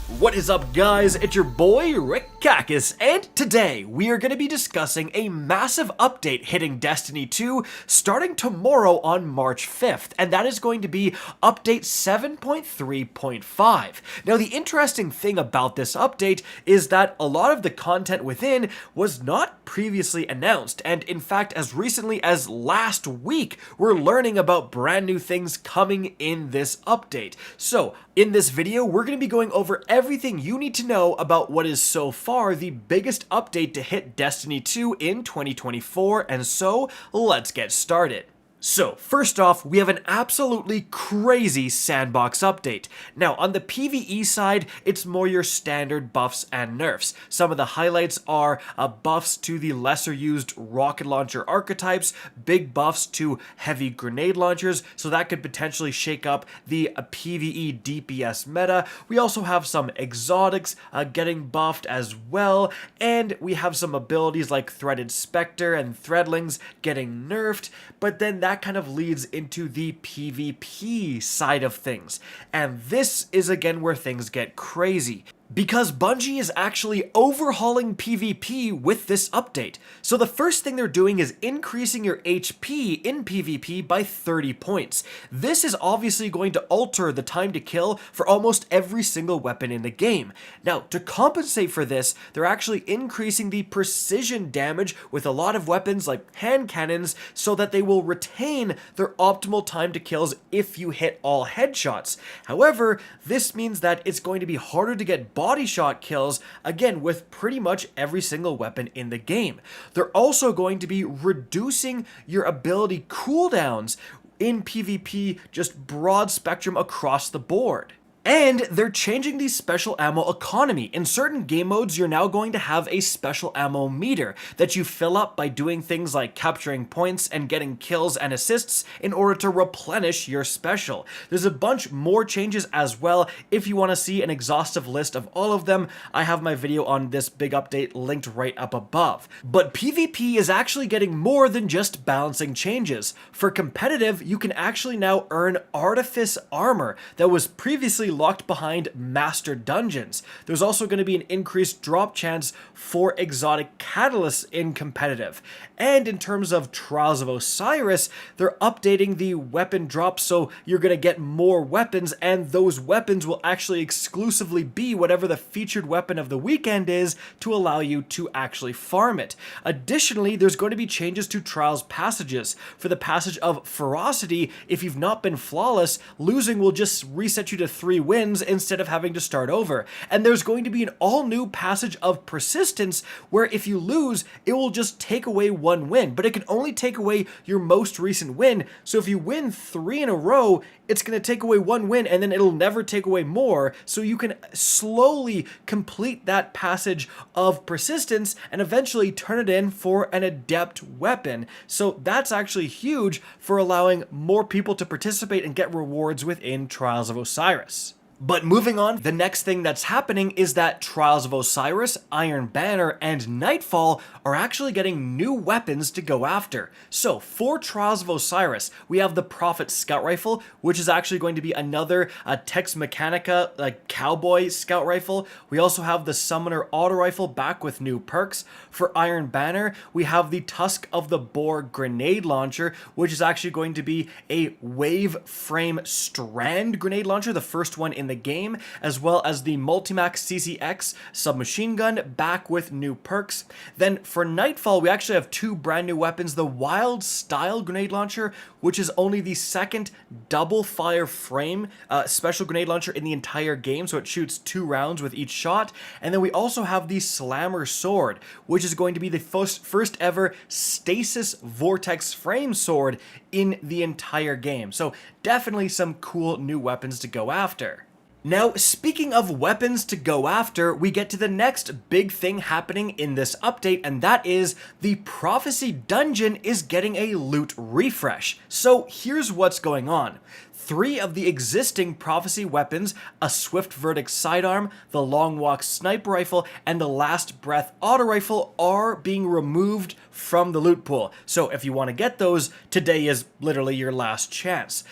What is up, guys? It's your boy Rick Kakis, and today we are going to be discussing a massive update hitting Destiny 2 starting tomorrow on March 5th, and that is going to be update 7.3.5. Now, the interesting thing about this update is that a lot of the content within was not previously announced, and in fact, as recently as last week, we're learning about brand new things coming in this update. So, in this video, we're going to be going over everything you need to know about what is so far the biggest update to hit Destiny 2 in 2024, and so let's get started. So, first off, we have an absolutely crazy Sandbox update. Now, on the PvE side, it's more your standard buffs and nerfs. Some of the highlights are buffs to the lesser used rocket launcher archetypes, big buffs to heavy grenade launchers, so that could potentially shake up the PvE DPS meta. We also have some exotics getting buffed as well, and we have some abilities like Threaded Spectre and Threadlings getting nerfed, but then that kind of leads into the PvP side of things. And this is again where things get crazy, because Bungie is actually overhauling PvP with this update. So the first thing they're doing is increasing your HP in PvP by 30 points. This is obviously going to alter the time to kill for almost every single weapon in the game. Now, to compensate for this, they're actually increasing the precision damage with a lot of weapons like hand cannons so that they will retain their optimal time to kills if you hit all headshots. However, this means that it's going to be harder to get body shot kills, again, with pretty much every single weapon in the game. They're also going to be reducing your ability cooldowns in PvP, just broad spectrum across the board. And they're changing the special ammo economy. In certain game modes, you're now going to have a special ammo meter that you fill up by doing things like capturing points and getting kills and assists in order to replenish your special. There's a bunch more changes as well. If you want to see an exhaustive list of all of them, I have my video on this big update linked right up above. But PvP is actually getting more than just balancing changes. For competitive, you can actually now earn Artifice Armor that was previously locked behind Master Dungeons. There's also going to be an increased drop chance for exotic catalysts in competitive. And in terms of Trials of Osiris, they're updating the weapon drops, so you're going to get more weapons, and those weapons will actually exclusively be whatever the featured weapon of the weekend is to allow you to actually farm it. Additionally, there's going to be changes to Trials passages. For the passage of Ferocity, if you've not been flawless, losing will just reset you to 3 wins instead of having to start over. And there's going to be an all-new passage of Persistence where if you lose, it will just take away 1 win, but it can only take away your most recent win. So if you win 3 in a row, it's going to take away 1 win, and then it'll never take away more, so you can slowly complete that passage of Persistence and eventually turn it in for an adept weapon. So that's actually huge for allowing more people to participate and get rewards within Trials of Osiris. But moving on, the next thing that's happening is that Trials of Osiris, Iron Banner, and Nightfall are actually getting new weapons to go after. So for Trials of Osiris, we have the Prophet Scout Rifle, which is actually going to be another Tex Mechanica, like cowboy scout rifle. We also have the Summoner Auto Rifle back with new perks. For Iron Banner, we have the Tusk of the Boar Grenade Launcher, which is actually going to be a wave frame strand grenade launcher, the first one in the game, as well as the Multimax CCX submachine gun back with new perks. Then for Nightfall, we actually have 2 brand new weapons: the Wild Style grenade launcher, which is only the second double fire frame special grenade launcher in the entire game, so it shoots 2 rounds with each shot. And then we also have the Slammer Sword, which is going to be the first ever stasis vortex frame sword in the entire game. So definitely some cool new weapons to go after. Now, speaking of weapons to go after, we get to the next big thing happening in this update, and that is the Prophecy Dungeon is getting a loot refresh. So here's what's going on. 3 of the existing Prophecy weapons, a Swift Verdict sidearm, the Long Walk sniper rifle, and the Last Breath auto rifle are being removed from the loot pool. So if you want to get those, today is literally your last chance.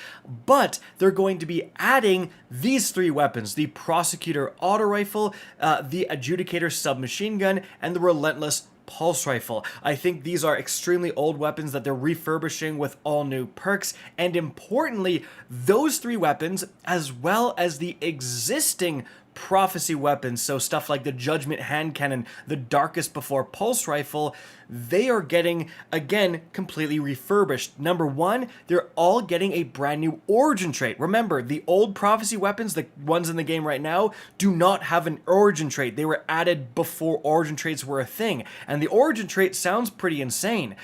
But they're going to be adding these 3 weapons, the Prosecutor auto rifle, the Adjudicator submachine gun, and the Relentless pulse rifle. I think these are extremely old weapons that they're refurbishing with all new perks, and importantly, those 3 weapons, as well as the existing Prophecy weapons, so stuff like the Judgment hand cannon, the Darkest Before pulse rifle, they are getting, again, completely refurbished. Number 1, they're all getting a brand new origin trait. Remember, the old Prophecy weapons, the ones in the game right now, do not have an origin trait. They were added before origin traits were a thing, and the origin trait sounds pretty insane.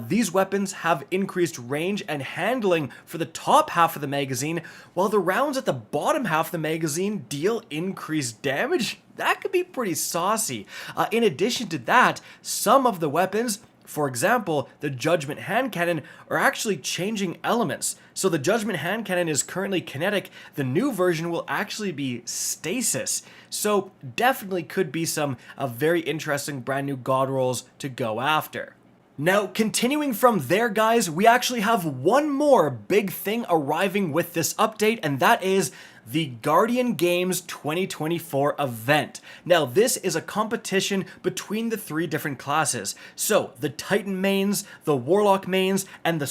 These weapons have increased range and handling for the top half of the magazine, while the rounds at the bottom half of the magazine deal increased damage. That could be pretty saucy. In addition to that, some of the weapons, for example, the Judgment hand cannon, are actually changing elements. So the Judgment hand cannon is currently kinetic. The new version will actually be stasis. So definitely could be some very interesting brand new god rolls to go after. Now, continuing from there, guys, we actually have one more big thing arriving with this update, and that is the Guardian Games 2024 event. Now, this is a competition between the 3 different classes. So, the Titan mains, the Warlock mains, and the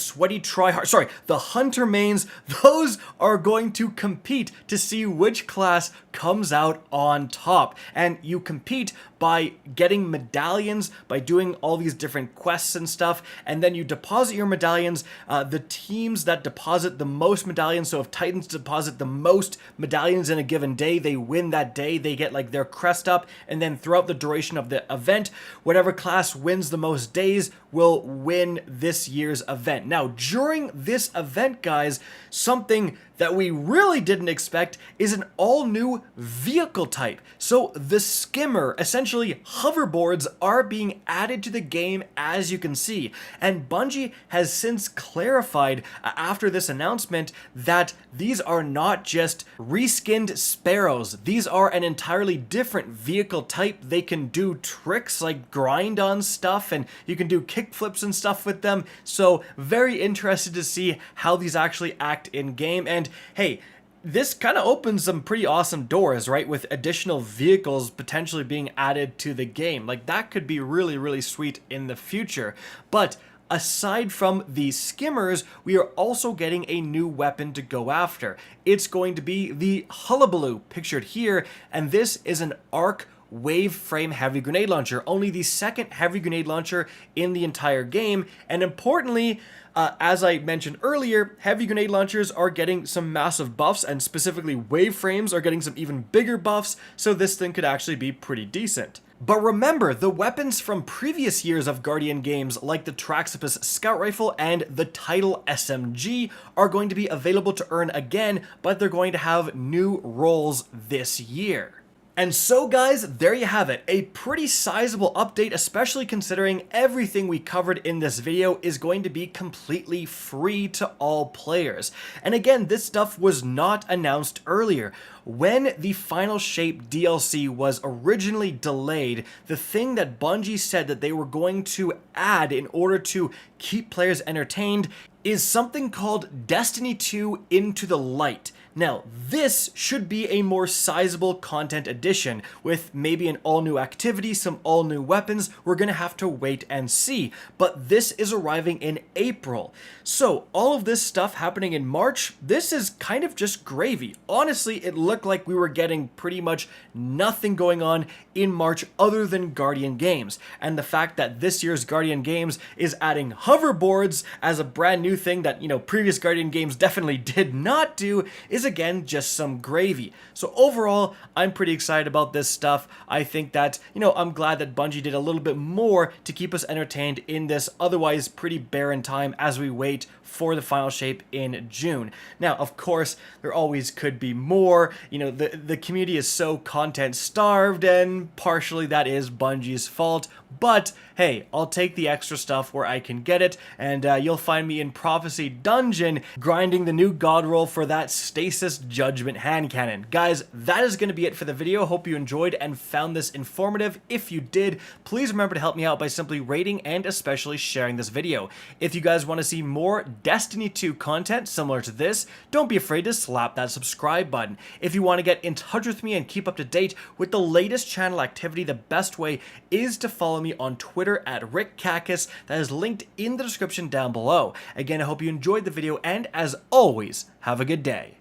the Hunter mains, those are going to compete to see which class comes out on top. And you compete by getting medallions, by doing all these different quests and stuff, and then you deposit your medallions. The teams that deposit the most medallions, so if Titans deposit the most medallions in a given day, they win that day, they get like their crest up, and then throughout the duration of the event, whatever class wins the most days will win this year's event. Now, during this event, guys, something that we really didn't expect is an all-new vehicle type. So the skimmer, essentially hoverboards, are being added to the game, as you can see. And Bungie has since clarified after this announcement that these are not just reskinned sparrows. These are an entirely different vehicle type. They can do tricks like grind on stuff, and you can do kickflips and stuff with them. So very interested to see how these actually act in game. And hey, this kind of opens some pretty awesome doors, right? With additional vehicles potentially being added to the game. Like, that could be really, really sweet in the future. But aside from the skimmers, we are also getting a new weapon to go after. It's going to be the Hullabaloo, pictured here, and this is an arc wave frame heavy grenade launcher, only the 2nd heavy grenade launcher in the entire game. And importantly, as I mentioned earlier, heavy grenade launchers are getting some massive buffs, and specifically wave frames are getting some even bigger buffs, so this thing could actually be pretty decent. But remember, the weapons from previous years of Guardian games, like the Traxipus Scout Rifle and the Title SMG, are going to be available to earn again, but they're going to have new roles this year. And so, guys, there you have it. A pretty sizable update, especially considering everything we covered in this video is going to be completely free to all players. And again, this stuff was not announced earlier. When the Final Shape DLC was originally delayed, the thing that Bungie said that they were going to add in order to keep players entertained is something called Destiny 2 Into the Light. Now, this should be a more sizable content addition with maybe an all-new activity, some all-new weapons. We're gonna have to wait and see, but this is arriving in April. So all of this stuff happening in March, this is kind of just gravy. Honestly, it looked like we were getting pretty much nothing going on in March other than Guardian Games. And the fact that this year's Guardian Games is adding hoverboards as a brand new thing that, previous Guardian Games definitely did not do is again just some gravy. So overall, I'm pretty excited about this stuff. I think that, I'm glad that Bungie did a little bit more to keep us entertained in this otherwise pretty barren time as we wait for the Final Shape in June. Now, of course, there always could be more. The community is so content starved, and partially that is Bungie's fault, but hey, I'll take the extra stuff where I can get it, and you'll find me in Prophecy Dungeon grinding the new god roll for that Stasis Judgment hand cannon. Guys, that is going to be it for the video. Hope you enjoyed and found this informative. If you did, please remember to help me out by simply rating and especially sharing this video. If you guys want to see more Destiny 2 content similar to this, don't be afraid to slap that subscribe button. If you want to get in touch with me and keep up to date with the latest channel activity, the best way is to follow me on Twitter at RickCacus. That is linked in the description down below. Again, I hope you enjoyed the video, and as always, have a good day.